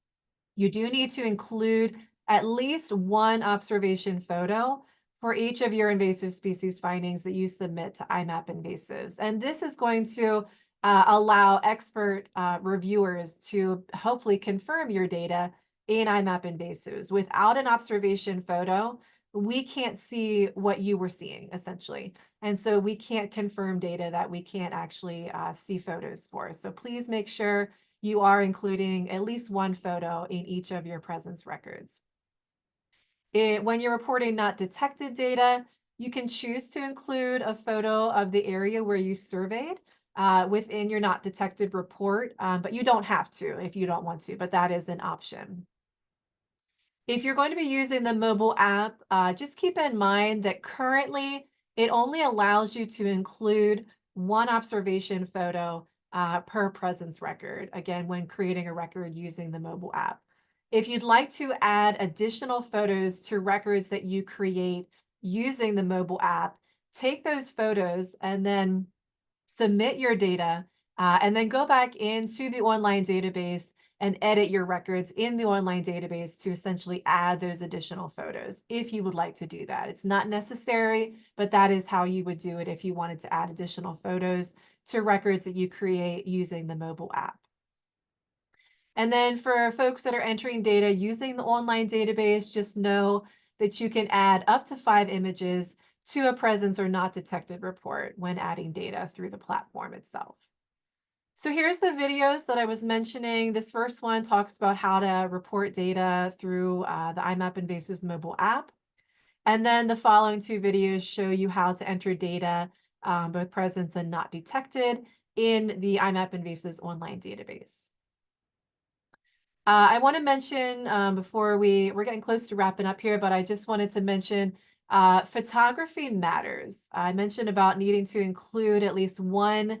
A: you do need to include at least one observation photo for each of your invasive species findings that you submit to IMAP Invasives. And this is going to allow expert reviewers to hopefully confirm your data in IMAP Invasives. Without an observation photo, we can't see what you were seeing, essentially. And so we can't confirm data that we can't actually see photos for. So please make sure you are including at least one photo in each of your presence records. When you're reporting not detected data, you can choose to include a photo of the area where you surveyed, within your not detected report, but you don't have to if you don't want to, but that is an option. If you're going to be using the mobile app, just keep in mind that currently it only allows you to include one observation photo per presence record, again, when creating a record using the mobile app. If you'd like to add additional photos to records that you create using the mobile app, take those photos and then submit your data, and then go back into the online database and edit your records in the online database to essentially add those additional photos if you would like to do that. It's not necessary, but that is how you would do it if you wanted to add additional photos to records that you create using the mobile app. And then for folks that are entering data using the online database, just know that you can add up to 5 images to a presence or not detected report when adding data through the platform itself. So here's the videos that I was mentioning. This first one talks about how to report data through the IMAP Invasives mobile app. And then the following 2 videos show you how to enter data, both presence and not detected, in the IMAP Invasives online database. I want to mention before we're getting close to wrapping up here, but I just wanted to mention photography matters. I mentioned about needing to include at least one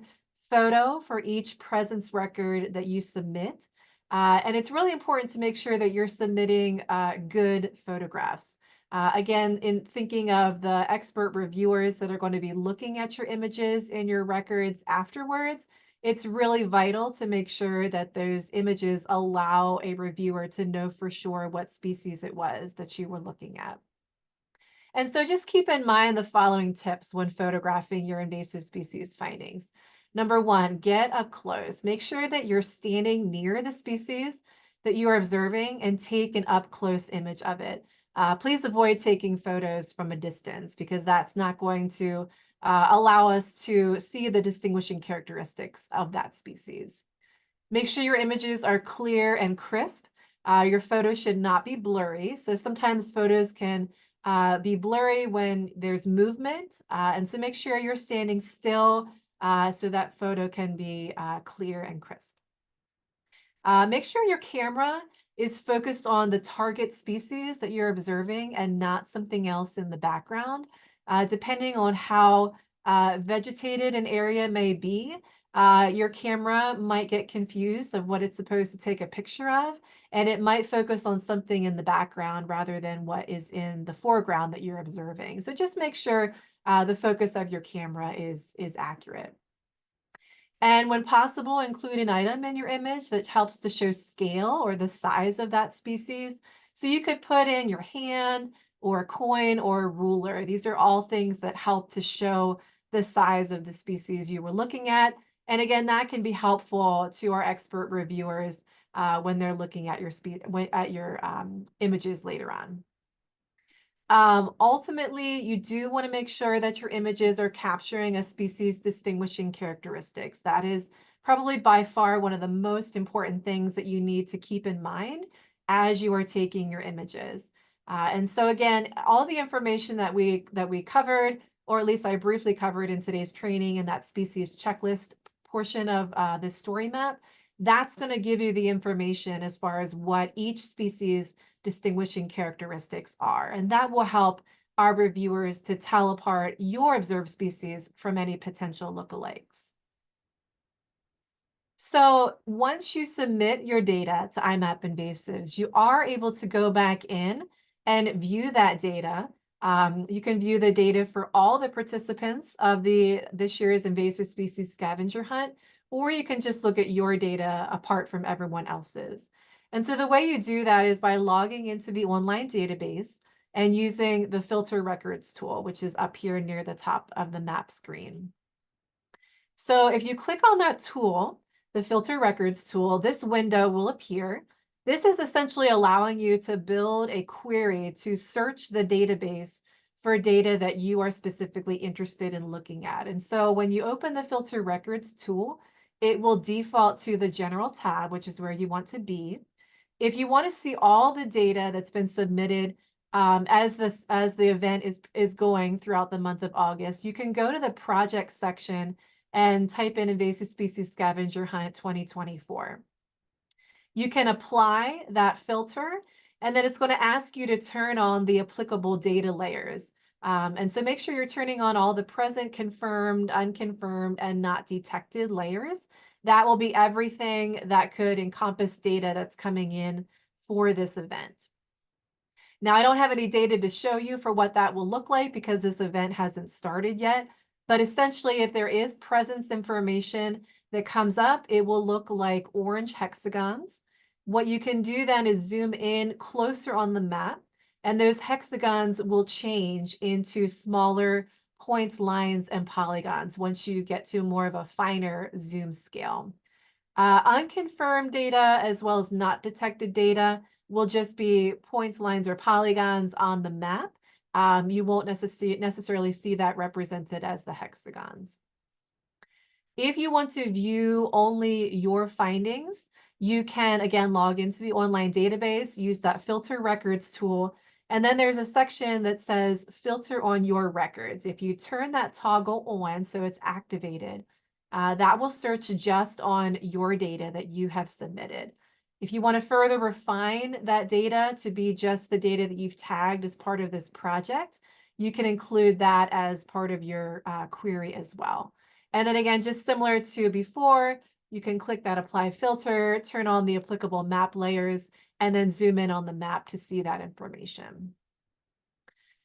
A: photo for each presence record that you submit. And it's really important to make sure that you're submitting good photographs. Again, in thinking of the expert reviewers that are going to be looking at your images in your records afterwards, it's really vital to make sure that those images allow a reviewer to know for sure what species it was that you were looking at. And so just keep in mind the following tips when photographing your invasive species findings. Number one, get up close. Make sure that you're standing near the species that you are observing and take an up close image of it. Please avoid taking photos from a distance because that's not going to allow us to see the distinguishing characteristics of that species. Make sure your images are clear and crisp. Your photos should not be blurry. So sometimes photos can be blurry when there's movement. And so make sure you're standing still so that photo can be clear and crisp. Make sure your camera is focused on the target species that you're observing and not something else in the background. Depending on how vegetated an area may be, your camera might get confused of what it's supposed to take a picture of, and it might focus on something in the background rather than what is in the foreground that you're observing. So just make sure the focus of your camera is accurate. And when possible, include an item in your image that helps to show scale or the size of that species. So you could put in your hand or a coin or a ruler. These are all things that help to show the size of the species you were looking at. And again, that can be helpful to our expert reviewers when they're looking at your images later on. Ultimately, you do want to make sure that your images are capturing a species distinguishing characteristics. That is probably by far one of the most important things that you need to keep in mind as you are taking your images. And so again, all the information that we covered, or at least I briefly covered in today's training in that species checklist portion of this story map, that's going to give you the information as far as what each species distinguishing characteristics are. And that will help our reviewers to tell apart your observed species from any potential lookalikes. So once you submit your data to IMAP Invasives, you are able to go back in and view that data. You can view the data for all the participants of this year's Invasive Species Scavenger Hunt, or you can just look at your data apart from everyone else's. And so the way you do that is by logging into the online database and using the filter records tool, which is up here near the top of the map screen. So if you click on that tool, the filter records tool, this window will appear. This is essentially allowing you to build a query to search the database for data that you are specifically interested in looking at. And so when you open the filter records tool, it will default to the general tab, which is where you want to be. If you want to see all the data that's been submitted as the event is going throughout the month of August, you can go to the project section and type in Invasive Species Scavenger Hunt 2024. You can apply that filter, and then it's going to ask you to turn on the applicable data layers. And so make sure you're turning on all the present, confirmed, unconfirmed, and not detected layers. That will be everything that could encompass data that's coming in for this event. Now, I don't have any data to show you for what that will look like because this event hasn't started yet. But essentially, if there is presence information that comes up, it will look like orange hexagons. What you can do then is zoom in closer on the map, and those hexagons will change into smaller points, lines, and polygons once you get to more of a finer zoom scale. Unconfirmed data as well as not detected data will just be points, lines, or polygons on the map. You won't necessarily see that represented as the hexagons. If you want to view only your findings, you can again log into the online database, use that filter records tool, and then there's a section that says filter on your records. If you turn that toggle on so it's activated, that will search just on your data that you have submitted. If you want to further refine that data to be just the data that you've tagged as part of this project, you can include that as part of your query as well. And then again, just similar to before, you can click that apply filter, turn on the applicable map layers, and then zoom in on the map to see that information.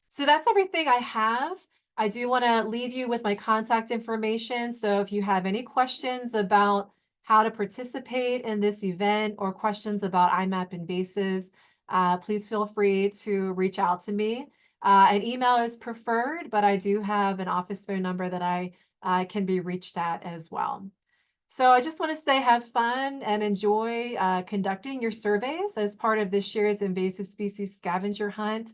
A: So that's everything I have. I do want to leave you with my contact information. So if you have any questions about how to participate in this event or questions about IMAP invasives, please feel free to reach out to me. An email is preferred, but I do have an office phone number that I can be reached at as well. So I just want to say have fun and enjoy conducting your surveys as part of this year's Invasive Species Scavenger Hunt.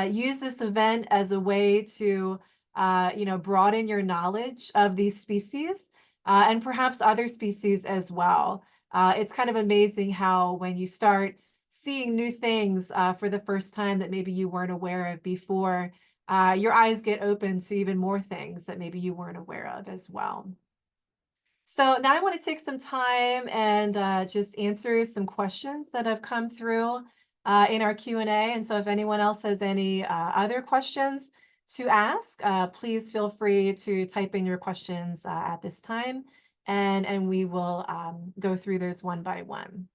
A: Use this event as a way to broaden your knowledge of these species and perhaps other species as well. It's kind of amazing how when you start seeing new things for the first time that maybe you weren't aware of before, your eyes get open to even more things that maybe you weren't aware of as well. So now I want to take some time and just answer some questions that have come through in our Q&A. And so if anyone else has any other questions to ask, please feel free to type in your questions at this time, and we will go through those one by one.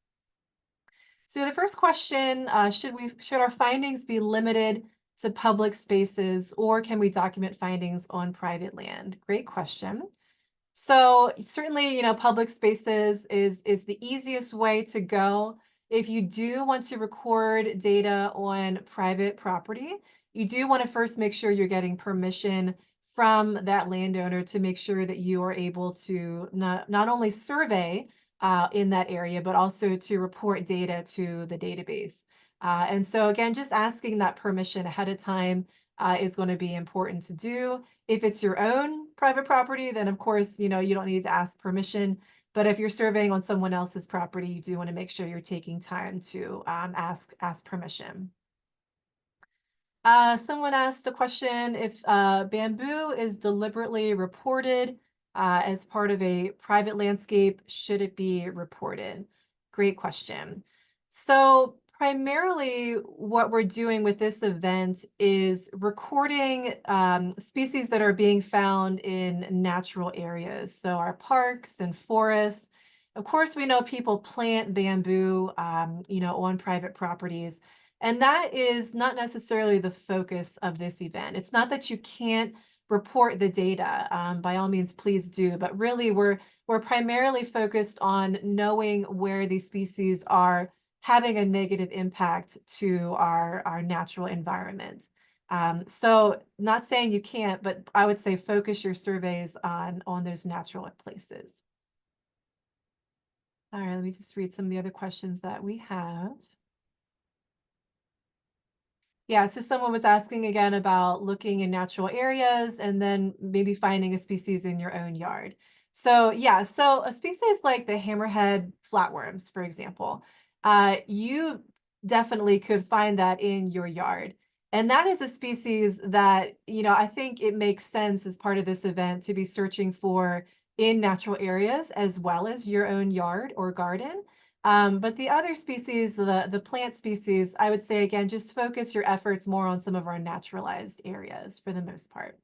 A: So the first question, should our findings be limited to public spaces, or can we document findings on private land? Great question. So certainly, public spaces is the easiest way to go. If you do want to record data on private property, you do want to first make sure you're getting permission from that landowner to make sure that you are able to not only survey in that area, but also to report data to the database. And so again, just asking that permission ahead of time is going to be important to do. If it's your own private property, then of course, you don't need to ask permission. But if you're surveying on someone else's property, you do want to make sure you're taking time to ask permission. Someone asked a question if bamboo is deliberately reported as part of a private landscape, should it be reported? Great question. So primarily what we're doing with this event is recording species that are being found in natural areas. So our parks and forests. Of course, we know people plant bamboo, on private properties. And that is not necessarily the focus of this event. It's not that you can't report the data. By all means, please do. But really, we're primarily focused on knowing where these species are having a negative impact to our natural environment. So not saying you can't, but I would say focus your surveys on those natural places. All right, let me just read some of the other questions that we have. Yeah, so someone was asking again about looking in natural areas and then maybe finding a species in your own yard. So yeah, so a species like the hammerhead flatworms, for example, you definitely could find that in your yard. And that is a species that, I think it makes sense as part of this event to be searching for in natural areas as well as your own yard or garden. But the other species, the plant species, I would say again, just focus your efforts more on some of our naturalized areas for the most part.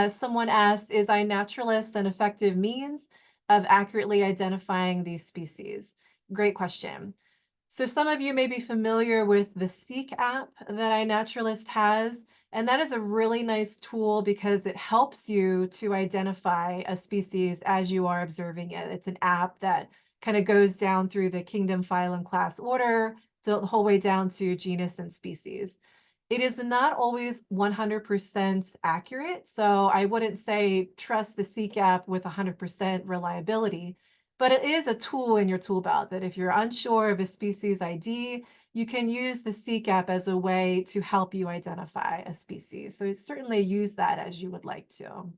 A: Someone asked, is iNaturalist an effective means of accurately identifying these species? Great question. So some of you may be familiar with the Seek app that iNaturalist has, and that is a really nice tool because it helps you to identify a species as you are observing it. It's an app that kind of goes down through the kingdom, phylum, class, order, so the whole way down to genus and species. It is not always 100% accurate, so I wouldn't say trust the Seek app with 100% reliability, but it is a tool in your tool belt that if you're unsure of a species ID, you can use the Seek app as a way to help you identify a species. So certainly use that as you would like to.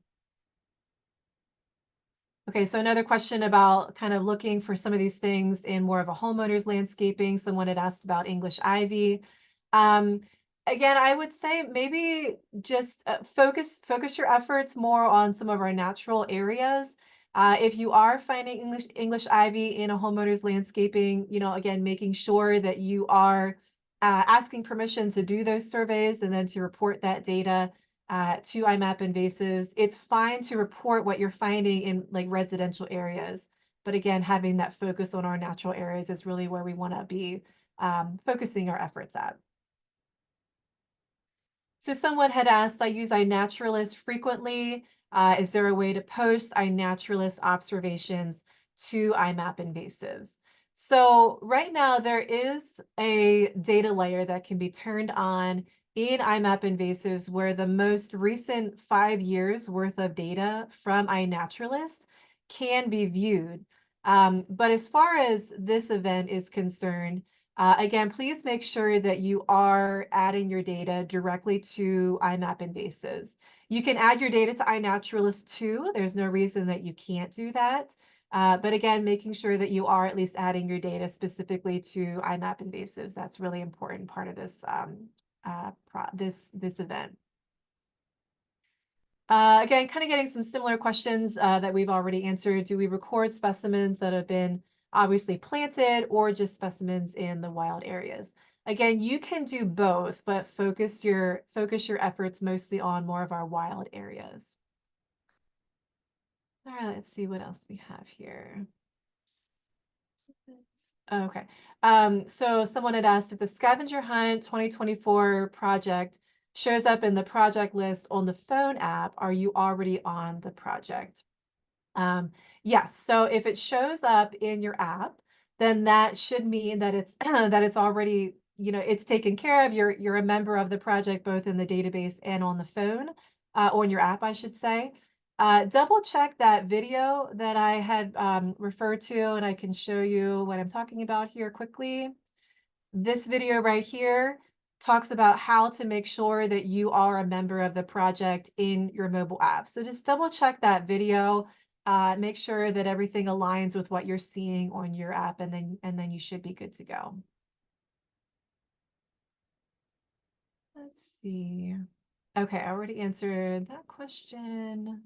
A: Okay, so another question about kind of looking for some of these things in more of a homeowner's landscaping. Someone had asked about English ivy. Um, Again, I would say maybe just focus your efforts more on some of our natural areas. If you are finding English ivy in a homeowner's landscaping, again, making sure that you are asking permission to do those surveys and then to report that data to IMAP invasives. It's fine to report what you're finding in like residential areas, but again, having that focus on our natural areas is really where we want to be focusing our efforts at. So someone had asked, I use iNaturalist frequently. Is there a way to post iNaturalist observations to IMAP invasives? So right now there is a data layer that can be turned on in IMAP invasives where the most recent 5 years worth of data from iNaturalist can be viewed. But as far as this event is concerned, again, please make sure that you are adding your data directly to IMAP invasives. You can add your data to iNaturalist too. There's no reason that you can't do that. But again, making sure that you are at least adding your data specifically to IMAP invasives. That's really important part of this this event. Again, kind of getting some similar questions that we've already answered. Do we record specimens that have been obviously planted or just specimens in the wild areas? Again, you can do both, but focus your efforts mostly on more of our wild areas. All right, let's see what else we have here. Okay. So someone had asked if the scavenger hunt 2024 project shows up in the project list on the phone app, are you already on the project? Yes. So if it shows up in your app, then that should mean that it's that it's already, it's taken care of. You're a member of the project both in the database and on the phone, on your app, I should say. Double check that video that I had referred to, and I can show you what I'm talking about here quickly. This video right here talks about how to make sure that you are a member of the project in your mobile app. So just double check that video, make sure that everything aligns with what you're seeing on your app, and then you should be good to go. Let's see. Okay, I already answered that question.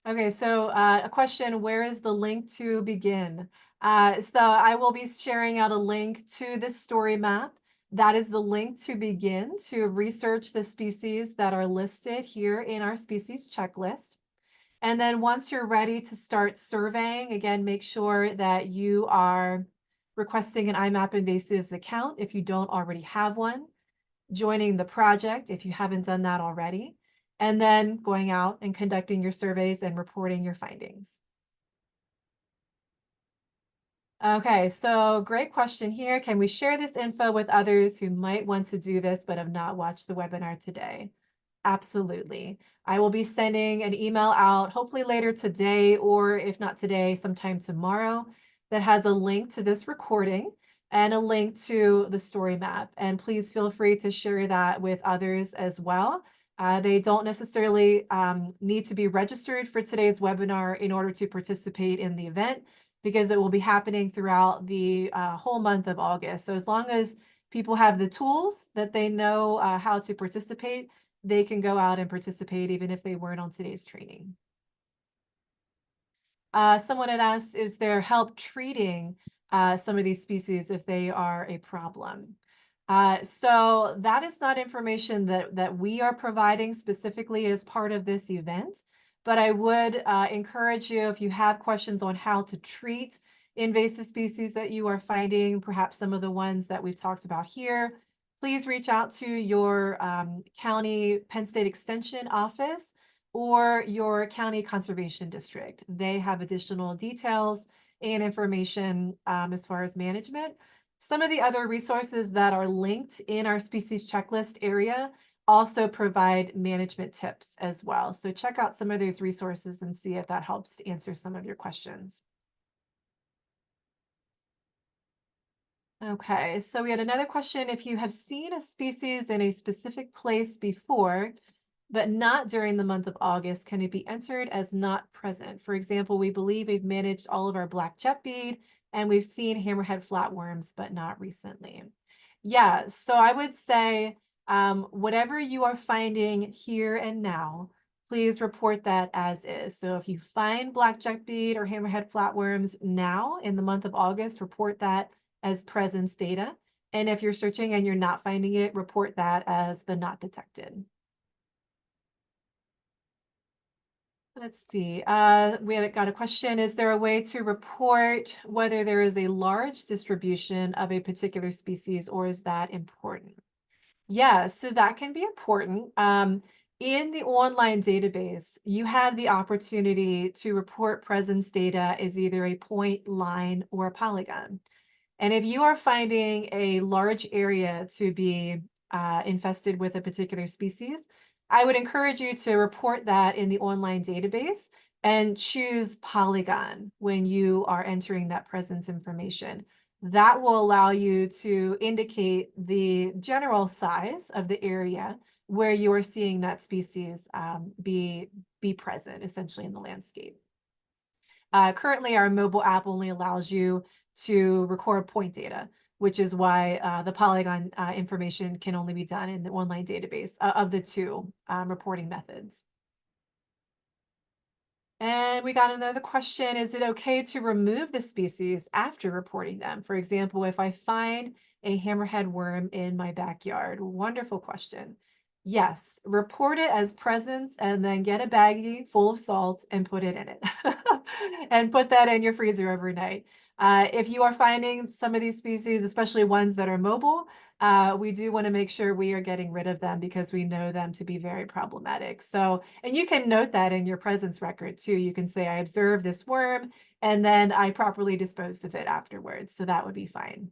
A: Okay, so a question, where is the link to begin? So I will be sharing out a link to this story map. That is the link to begin to research the species that are listed here in our species checklist. And then once you're ready to start surveying, again, make sure that you are requesting an IMAP invasives account if you don't already have one, joining the project if you haven't done that already, and then going out and conducting your surveys and reporting your findings. Okay, so great question here. Can we share this info with others who might want to do this but have not watched the webinar today? Absolutely. I will be sending an email out hopefully later today, or if not today, sometime tomorrow, that has a link to this recording and a link to the story map. And please feel free to share that with others as well. They don't necessarily need to be registered for today's webinar in order to participate in the event, because it will be happening throughout the whole month of August. So as long as people have the tools that they know how to participate, they can go out and participate even if they weren't on today's training. Someone had asked, is there help treating some of these species if they are a problem? So that is not information that we are providing specifically as part of this event, but I would encourage you, if you have questions on how to treat invasive species that you are finding, perhaps some of the ones that we've talked about here, please reach out to your county Penn State Extension office or your county conservation district. They have additional details and information as far as management. Some of the other resources that are linked in our species checklist area also provide management tips as well. So check out some of those resources and see if that helps to answer some of your questions. Okay, so we had another question. If you have seen a species in a specific place before, but not during the month of August, can it be entered as not present? For example, we believe we've managed all of our black jetbead and we've seen hammerhead flatworms, but not recently. Yeah, so I would say whatever you are finding here and now, please report that as is. So if you find black jetbead or hammerhead flatworms now in the month of August, report that as presence data. And if you're searching and you're not finding it, report that as the not detected. Let's see. Got a question. Is there a way to report whether there is a large distribution of a particular species, or is that important? Yeah, so that can be important. In the online database, you have the opportunity to report presence data as either a point, line, or a polygon. And if you are finding a large area to be infested with a particular species, I would encourage you to report that in the online database and choose Polygon when you are entering that presence information. That will allow you to indicate the general size of the area where you are seeing that species be present, essentially in the landscape. Currently, our mobile app only allows you to record point data, which is why the Polygon information can only be done in the online database of the two reporting methods. And we got another question. Is it okay to remove the species after reporting them? For example, if I find a hammerhead worm in my backyard. Wonderful question. Yes, report it as presence and then get a baggie full of salt and put it in it. And put that in your freezer overnight. If you are finding some of these species, especially ones that are mobile, we do want to make sure we are getting rid of them because we know them to be very problematic. So, and you can note that in your presence record too. You can say, I observed this worm and then I properly disposed of it afterwards. So that would be fine.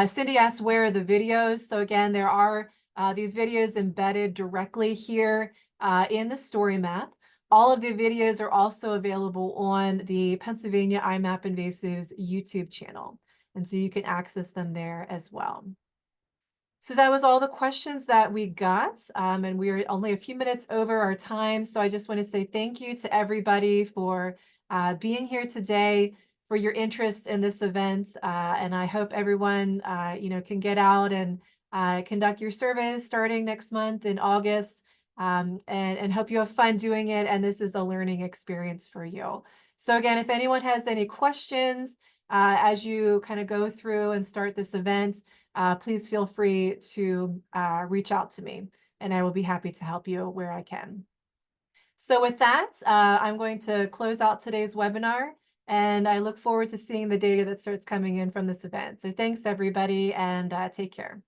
A: Cindy asked, where are the videos? So again, there are these videos embedded directly here in the story map. All of the videos are also available on the Pennsylvania IMAP Invasives YouTube channel. And so you can access them there as well. So that was all the questions that we got, and we're only a few minutes over our time. So I just want to say thank you to everybody for being here today, for your interest in this event, and I hope everyone, can get out and conduct your surveys starting next month in August, and hope you have fun doing it. And this is a learning experience for you. So again, if anyone has any questions as you kind of go through and start this event, please feel free to reach out to me and I will be happy to help you where I can. So with that, I'm going to close out today's webinar and I look forward to seeing the data that starts coming in from this event. So thanks everybody and take care.